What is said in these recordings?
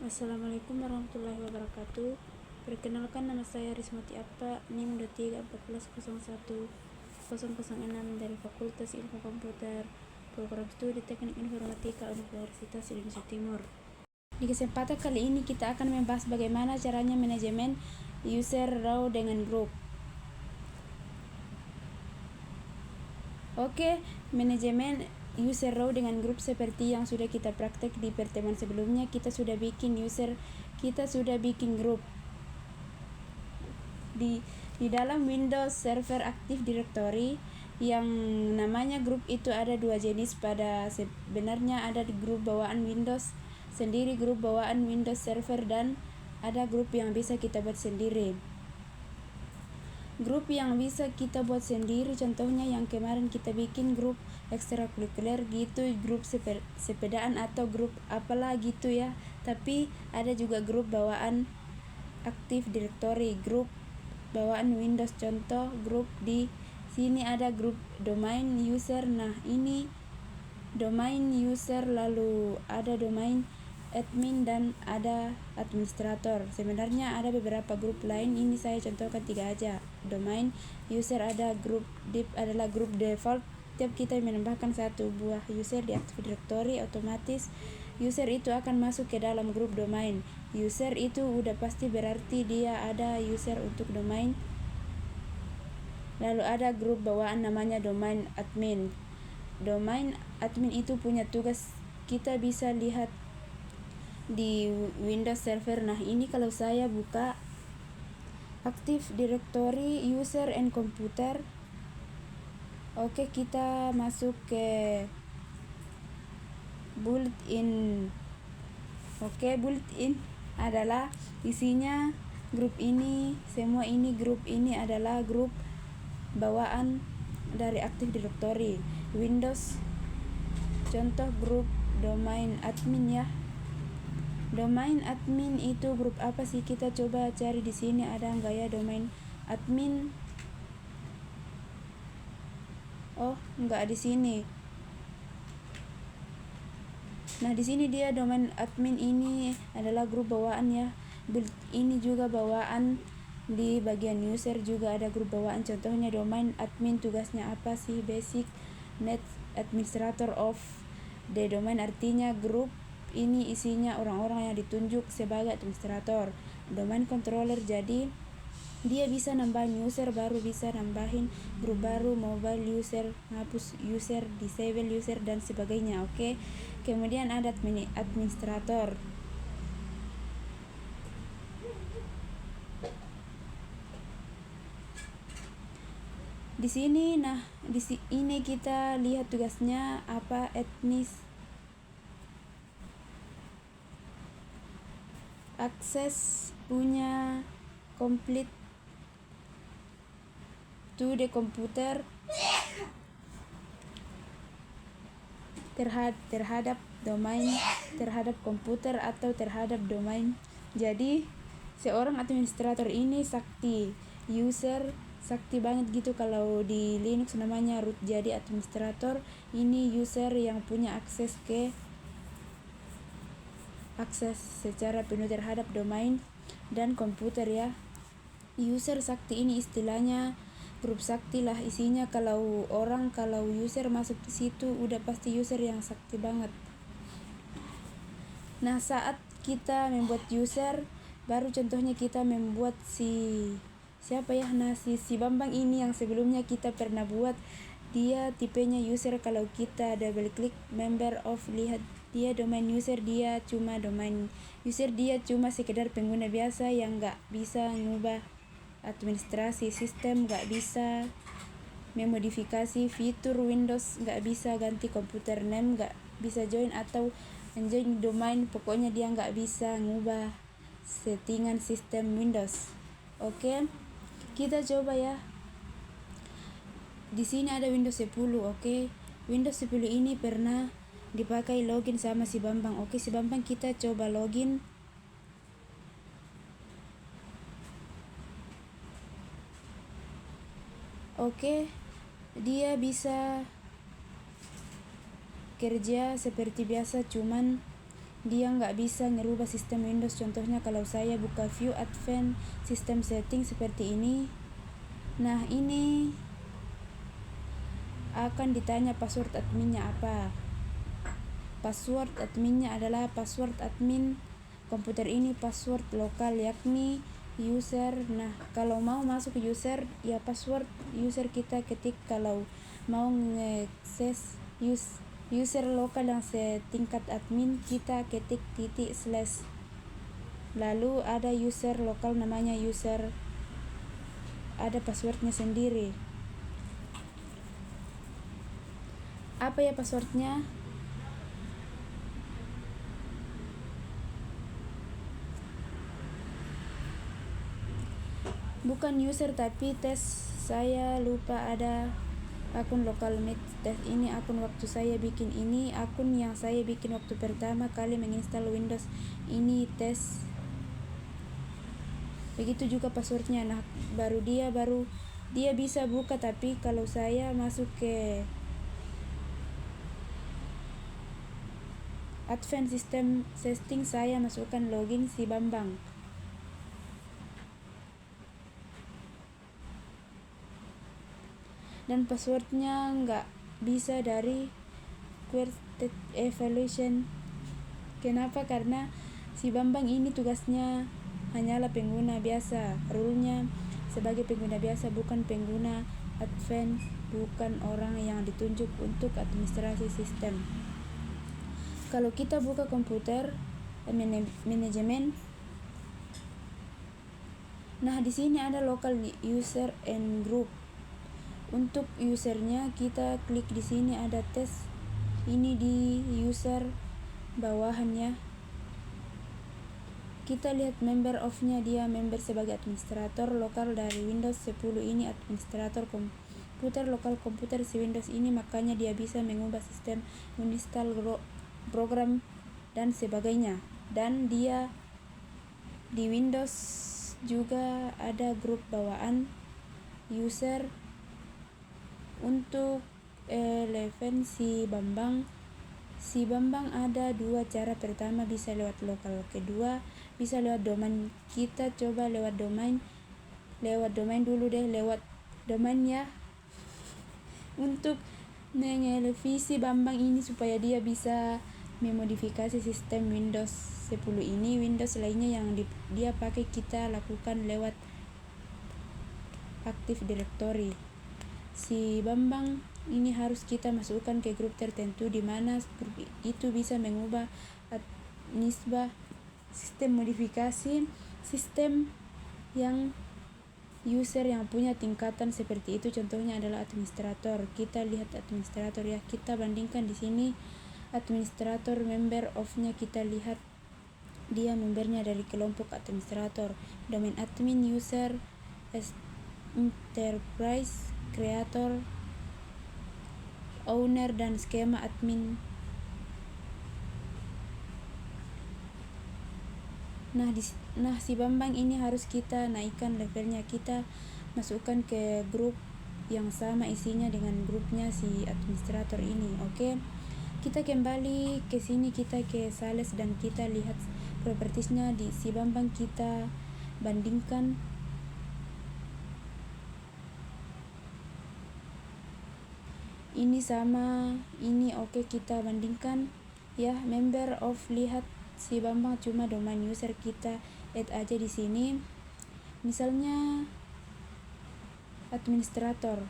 Assalamualaikum warahmatullahi wabarakatuh. Perkenalkan, nama saya Rismati Atta, NIM 2314010006 dari Fakultas Ilmu Komputer, Program Studi Teknik Informatika Universitas Indonesia Timur. Di kesempatan kali ini kita akan membahas bagaimana caranya manajemen user row dengan grup. Oke, manajemen user row dengan grup seperti yang sudah kita praktek di pertemuan sebelumnya. Kita sudah bikin grup di dalam Windows Server Active Directory. Yang namanya grup itu ada dua jenis. Pada sebenarnya ada di grup bawaan Windows sendiri, grup bawaan Windows Server, dan ada grup yang bisa kita buat sendiri. Grup yang bisa kita buat sendiri contohnya yang kemarin kita bikin grup ekstrakurikuler gitu, grup sepedaan atau grup apalah gitu ya. Tapi ada juga grup bawaan Active Directory, grup bawaan Windows. Contoh grup di sini ada grup domain user. Nah, ini domain user, lalu ada domain admin dan ada administrator. Sebenarnya ada beberapa grup lain, ini saya contohkan 3 aja. Domain user, ada grup div adalah grup default. Tiap kita menambahkan satu buah user di Active Directory, otomatis user itu akan masuk ke dalam grup domain. User itu udah pasti berarti dia ada user untuk domain. Lalu ada grup bawaan namanya domain admin. Domain admin itu punya tugas, kita bisa lihat di Windows Server. Nah, ini kalau saya buka Active Directory User and Computer. Oke, kita masuk ke built-in. Oke, built-in adalah isinya grup ini, semua ini grup ini adalah grup bawaan dari Active Directory Windows. Contoh grup domain admin ya. Domain admin itu grup apa sih? Kita coba cari di sini ada enggak ya domain admin. Oh, enggak di sini. Nah, di sini dia domain admin ini adalah grup bawaan ya. Ini juga bawaan, di bagian user juga ada grup bawaan. Contohnya domain admin tugasnya apa sih? Basic net administrator of the domain, artinya grup ini isinya orang-orang yang ditunjuk sebagai administrator. Domain controller, jadi dia bisa nambahin user baru, bisa nambahin grup baru, mobile user, hapus user, disable user, dan sebagainya. Oke. Kemudian ada administrator. Di sini, nah di sini kita lihat tugasnya apa. Akses punya complete to the computer terhadap domain, terhadap komputer atau terhadap domain. Jadi seorang administrator ini sakti, user sakti banget gitu. Kalau di Linux namanya root, jadi administrator ini user yang punya akses secara penuh terhadap domain dan komputer ya. User sakti ini istilahnya grup sakti lah isinya. Kalau user masuk di situ udah pasti user yang sakti banget. Nah, saat kita membuat user baru, contohnya kita membuat siapa ya, nah si Bambang ini yang sebelumnya kita pernah buat, dia tipenya user. Kalau kita double klik member of, lihat dia domain user, dia cuma domain user, dia cuma sekedar pengguna biasa yang nggak bisa ngubah administrasi sistem, nggak bisa memodifikasi fitur Windows, nggak bisa ganti komputer name, nggak bisa join atau join domain, pokoknya dia nggak bisa ngubah settingan sistem Windows. Oke, kita coba ya. Di sini ada Windows 10. Oke, Windows 10 ini pernah dipakai login sama si Bambang. Oke, si Bambang kita coba login. Oke, dia bisa kerja seperti biasa, cuman dia nggak bisa ngerubah sistem Windows. Contohnya kalau saya buka view advanced system setting seperti ini, nah ini akan ditanya password adminnya apa. Password adminnya adalah password admin komputer ini, password lokal yakni user. Nah kalau mau masuk user ya password user kita ketik, kalau mau ngakses user lokal yang setingkat admin kita ketik / lalu ada user lokal namanya user, ada passwordnya sendiri. Apa ya passwordnya? Bukan user tapi tes, saya lupa ada akun lokalnet tes. Ini akun waktu saya bikin, ini akun yang saya bikin waktu pertama kali menginstal Windows ini tes. Begitu juga passwordnya. Nah baru dia bisa buka, tapi kalau saya masuk ke Advanced System Setting saya masukkan login si Bambang. Dan passwordnya nggak bisa dari Quartet Evaluation. Kenapa? Karena si Bambang ini tugasnya hanyalah pengguna biasa, rule-nya sebagai pengguna biasa, bukan pengguna advance, bukan orang yang ditunjuk untuk administrasi sistem. Kalau kita buka komputer manajemen, nah di sini ada local user and group. Untuk usernya kita klik di sini ada tes, ini di user bawahannya. Kita lihat member of-nya, dia member sebagai administrator lokal dari Windows 10 ini, administrator komputer lokal komputer si Windows ini, makanya dia bisa mengubah sistem, menginstal program dan sebagainya. Dan dia di Windows juga ada grup bawaan user. Untuk 11 si Bambang ada dua cara. Pertama bisa lewat lokal, kedua bisa lewat domain. Kita coba lewat domain dulu deh, lewat domain ya, untuk mengelevisi Bambang ini supaya dia bisa memodifikasi sistem Windows 10 ini. Windows lainnya yang dia pakai kita lakukan lewat Active Directory. Si Bambang ini harus kita masukkan ke grup tertentu, di mana grup itu bisa mengubah nisbah sistem, modifikasi sistem yang user yang punya tingkatan seperti itu. Contohnya adalah administrator. Kita lihat administrator ya, kita bandingkan di sini administrator. Member of-nya kita lihat dia membernya dari kelompok administrator, domain admin, user, enterprise, creator, owner, dan skema admin. Nah si Bambang ini harus kita naikkan levelnya, kita masukkan ke grup yang sama isinya dengan grupnya si administrator ini. Oke, kita kembali ke sini, kita ke sales dan kita lihat propertiesnya di si Bambang, kita bandingkan. Ini sama ini, oke, kita bandingkan ya. Member of, lihat si Bambang cuma domain user, kita add aja di sini misalnya administrator,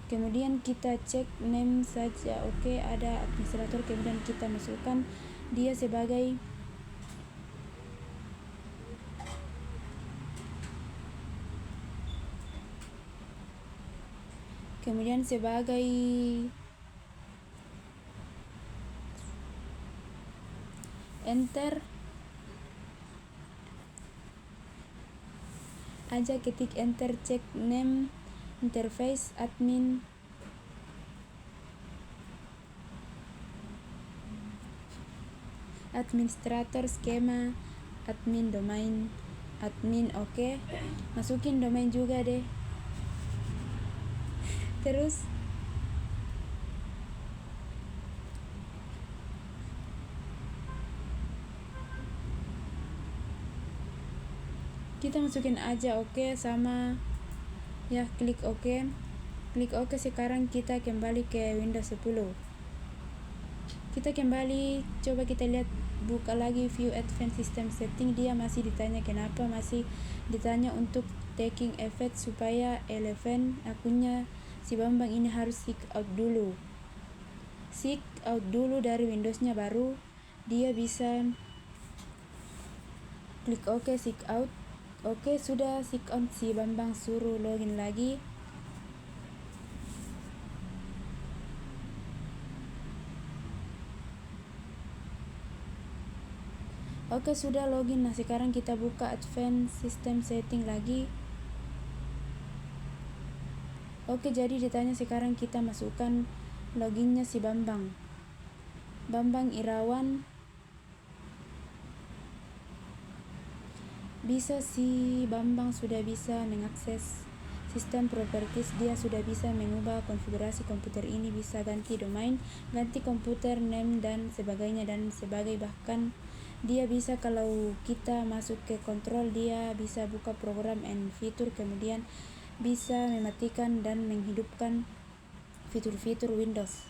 kemudian kita cek name saja. Oke, ada administrator, kemudian kita masukkan dia sebagai enter aja, ketik enter, cek name, interface, admin, administrator, skema, admin, domain, admin. Oke, masukin domain juga deh. Terus Kita masukin aja oke sama ya, klik oke. Sekarang kita kembali ke Windows 10. Kita kembali, coba kita lihat, buka lagi view advanced system setting. Dia masih ditanya kenapa, masih ditanya untuk taking effect supaya 11 akunnya si Bambang ini harus sign out dulu dari Windowsnya, baru dia bisa klik oke, sign out. Oke, sudah sign out, si Bambang suruh login lagi. Oke, sudah login. Nah, sekarang kita buka advanced system setting lagi. Oke, jadi ditanya sekarang kita masukkan loginnya si Bambang Irawan. Bisa si Bambang sudah bisa mengakses sistem properties, dia sudah bisa mengubah konfigurasi komputer ini, bisa ganti domain, ganti komputer name dan sebagainya bahkan dia bisa, kalau kita masuk ke kontrol, dia bisa buka program and fitur, kemudian bisa mematikan dan menghidupkan fitur-fitur Windows.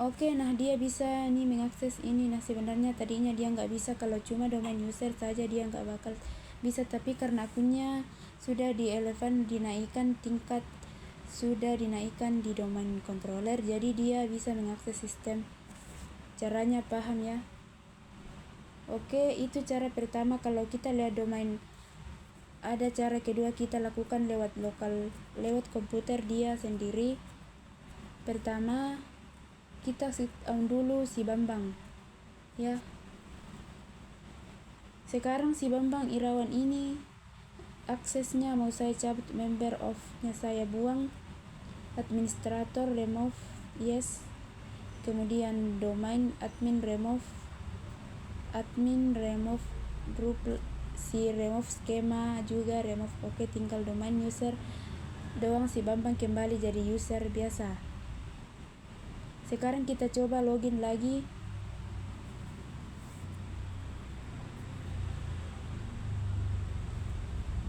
Oke, nah dia bisa nih mengakses ini. Nah, sebenarnya tadinya dia nggak bisa, kalau cuma domain user saja dia nggak bakal bisa, tapi karena akunnya sudah di 11 dinaikkan tingkat, sudah dinaikkan di domain controller, jadi dia bisa mengakses sistem. Caranya paham ya? Oke, itu cara pertama. Kalau kita lihat domain, ada cara kedua, kita lakukan lewat komputer dia sendiri. Pertama, kita sit on dulu si Bambang ya. Sekarang si Bambang Irawan ini aksesnya mau saya cabut, member of nya saya buang, administrator remove yes, kemudian domain admin remove group, si remove skema juga remove. Oke, tinggal domain user doang, si Bambang kembali jadi user biasa. Sekarang kita coba login lagi.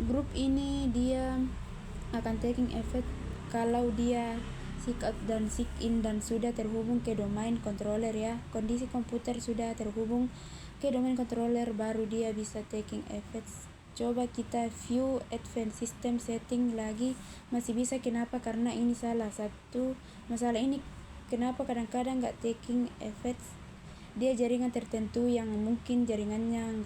Grup ini dia akan taking effect kalau dia sign out dan sign in dan sudah terhubung ke domain controller ya. Kondisi komputer sudah terhubung ke domain controller, baru dia bisa taking effects. Coba kita view advanced system setting lagi, masih bisa. Kenapa? Karena ini salah satu masalah ini. Kenapa kadang-kadang nggak taking effects? Dia jaringan tertentu yang mungkin jaringannya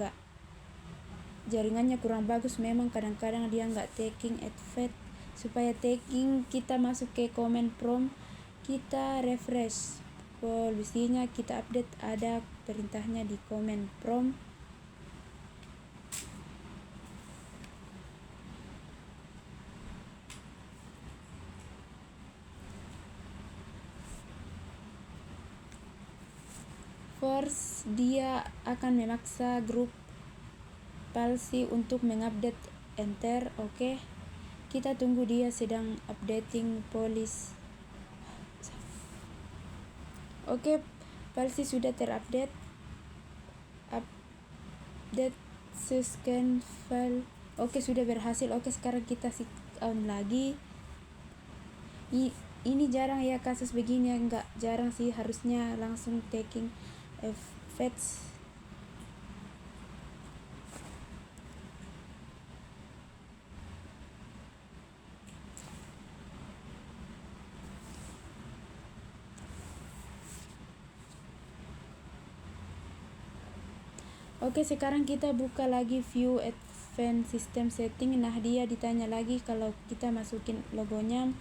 kurang bagus, memang kadang-kadang dia nggak taking effect. Supaya taking, kita masuk ke command prompt, kita refresh polisinya, kita update, ada perintahnya di command prompt. First, dia akan memaksa grup policy untuk mengupdate, enter. Oke, kita tunggu, dia sedang updating policy. Oke, policy sudah terupdate. Update scan file. Oke, sudah berhasil. Oke, sekarang kita sign on lagi. Ini jarang ya kasus begini ya, nggak jarang sih, harusnya langsung taking effects. Oke, sekarang kita buka lagi view advanced system setting. Nah, dia ditanya lagi kalau kita masukin logonya.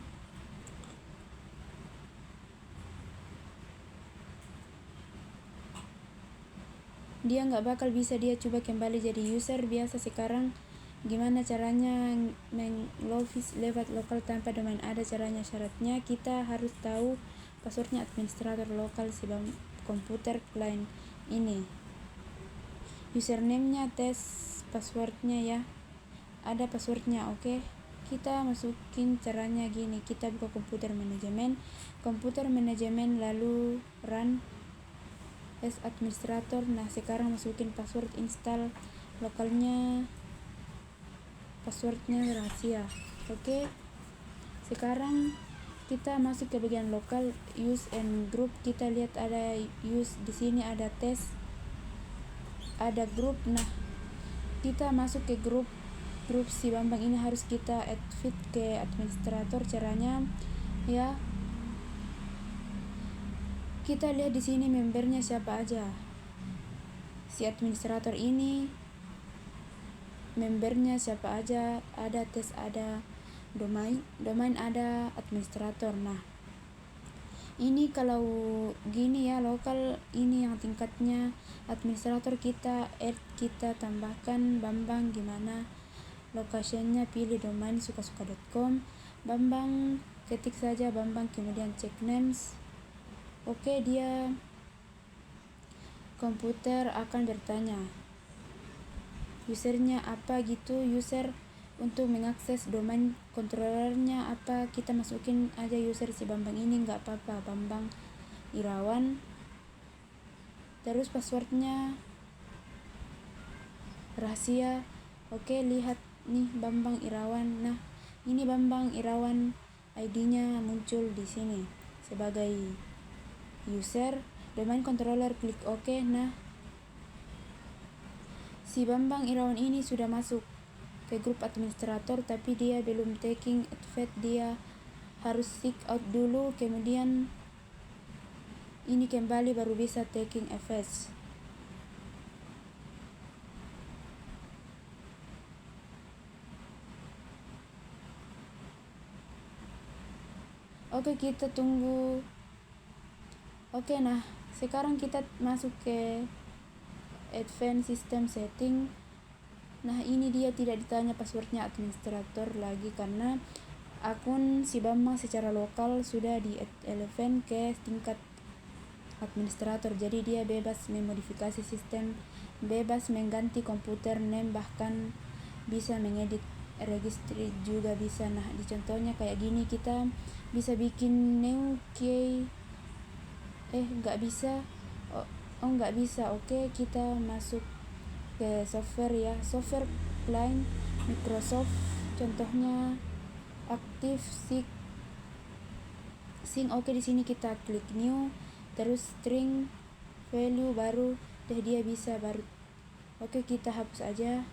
Dia nggak bakal bisa, dia coba kembali jadi user biasa. Sekarang gimana caranya menglogin lewat lokal tanpa domain? Ada caranya, syaratnya kita harus tahu passwordnya administrator lokal si komputer client ini. Username-nya, tes passwordnya ya, ada passwordnya. Oke, kita masukin. Caranya gini, kita buka komputer manajemen lalu run. as administrator. Nah sekarang masukin password install lokalnya, passwordnya rahasia. Oke, sekarang kita masuk ke bagian lokal, use and group. Kita lihat ada use di sini, ada tes, ada group. Nah kita masuk ke grup si Bambang ini harus kita add fit ke administrator. Caranya ya, kita lihat di sini membernya siapa aja. Si administrator ini membernya siapa aja, ada tes, ada domain ada administrator. Nah ini kalau gini ya, lokal ini yang tingkatnya administrator, kita add, kita tambahkan Bambang gimana, lokasinya pilih domain sukasuka.com, Bambang ketik saja Bambang, kemudian check names. Oke, dia komputer akan bertanya usernya apa gitu, user untuk mengakses domain controllernya apa, kita masukin aja user si Bambang ini, nggak apa-apa, Bambang Irawan, terus passwordnya rahasia. Oke, lihat nih Bambang Irawan. Nah ini Bambang Irawan, ID-nya muncul di sini sebagai user, domain controller, klik OK. Nah si Bambang Irawan ini sudah masuk ke grup administrator, tapi dia belum taking advert, dia harus sign out dulu, kemudian ini kembali baru bisa taking advert. Oke, kita tunggu. Oke, nah sekarang kita masuk ke advanced system setting. Nah ini dia tidak ditanya passwordnya administrator lagi, karena akun si Bambang secara lokal sudah di elevate ke tingkat administrator, jadi dia bebas memodifikasi sistem, bebas mengganti komputer name, bahkan bisa mengedit registry juga bisa. Nah di contohnya kayak gini, kita bisa bikin new key, nggak bisa, nggak bisa. Oke, kita masuk ke software ya, software client Microsoft, contohnya Active Sync. Oke, di sini kita klik new, terus string value baru deh, dia bisa baru. Oke, kita hapus aja,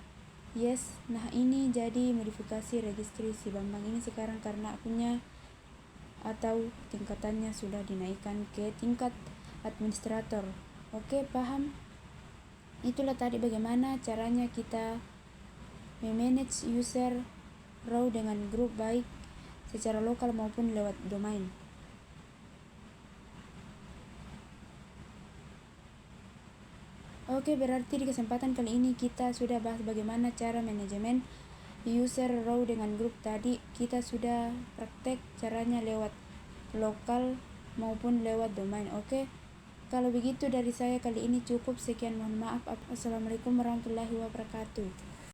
yes. Nah ini jadi modifikasi registry si Bambang ini sekarang, karena akunnya atau tingkatannya sudah dinaikkan ke tingkat administrator. Oke, paham? Itulah tadi bagaimana caranya kita memanage user row dengan grup, baik secara lokal maupun lewat domain. Oke, berarti di kesempatan kali ini kita sudah bahas bagaimana cara manajemen user row dengan grup. Tadi kita sudah praktek caranya lewat lokal maupun lewat domain. Oke, kalau begitu dari saya kali ini cukup sekian, mohon maaf. Assalamualaikum warahmatullahi wabarakatuh.